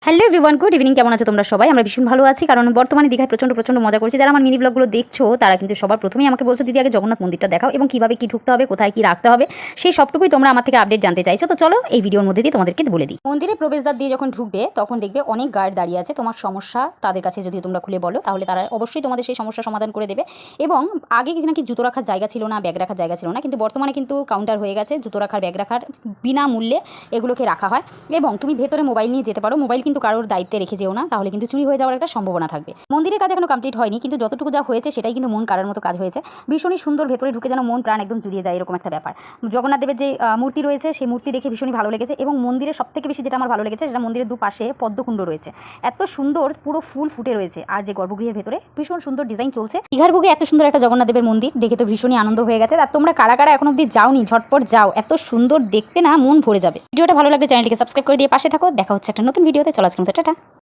Hello everyone, good evening. কেমন আছো তোমরা সবাই? আমরা ভীষণ ভালো আছি, কারণ বর্তমানে দীঘায় প্রচণ্ড মজা করছি। যারা আমার মিনি ব্লগগুলো দেখছো তারা কিন্তু সবার প্রথমেই আমাকে বলছো, দিদি আগে জগন্নাথ মন্দিরটা দেখাও এবং কীভাবে কী ঢুকতে হবে, কোথায় কী রাখতে হবে, সেই সবটুকুই তোমরা আমার থেকে আপডেট জানতে চাইছো। তো চলো এই ভিডিওর মধ্যে দিয়ে তোমাদেরকে বলে দিই। মন্দিরের প্রবেশদ্বার দিয়ে যখন ঢুকবে তখন দেখবে অনেক গার্ড দাঁড়িয়ে আছে। তোমার সমস্যা তাদের কাছে যদি তোমরা খুলে বলো তাহলে তারা অবশ্যই তোমাদের সেই সমস্যা সমাধান করে দেবে। এবং আগে নাকি জুতো রাখার জায়গা ছিল না, ব্যাগ রাখার জায়গা ছিল না, কিন্তু বর্তমানে কিন্তু কাউন্টার হয়ে গেছে। জুতো রাখার, ব্যাগ রাখার বিনামূল্যে এগুলোকে রাখা হয়। এবং তুমি ভেতরে মোবাইল নিয়ে যেতে পারো। মোবাইল কিন্তু কারোর দায়িত্বে রেখে যেও না, তাহলে কিন্তু চুরি হয়ে যাওয়ার একটা সম্ভাবনা থাকবে। মন্দিরের কাজ এখনো কমপ্লিট হয়নি, কিন্তু যতটুকু যা হয়েছে সেটাই কিন্তু মন কাড়ার মতো কাজ হয়েছে। ভীষণই সুন্দর, ভেতরে ঢুকে যেন মন প্রাণ একদম জুড়িয়ে যায় এরকম একটা ব্যাপার। জগন্নাথ দেবের যে মূর্তি রয়েছে সেই মূর্তি দেখে ভীষণই ভালো লেগেছে। এবং মন্দিরের সবথেকে বেশি যেটা আমার ভালো লেগেছে সেটা মন্দিরের দুপাশে পদ্মকুণ্ড রয়েছে, এত সুন্দর, পুরো ফুল ফুটে রয়েছে। আর যে গর্ভগৃহের ভেতরে ভীষণ সুন্দর ডিজাইন চলছে। দীঘার বুকে এত সুন্দর একটা জগন্নাথ দেবের মন্দির দেখে তো ভীষণই আনন্দ হয়ে গেছে। আর তোমরা কারা কারা এখন অব্দি যাওনি, ঝটপট যাও, এত সুন্দর দেখতে না মন ভরে যাবে। ভিডিওটা ভালো লাগলে চ্যানেলটিকে সাবস্ক্রাইব করে দিয়ে পাশে থাকো। দেখা হচ্ছে একটা নতুন ভিডিওতে। চলো আজকে টাটা।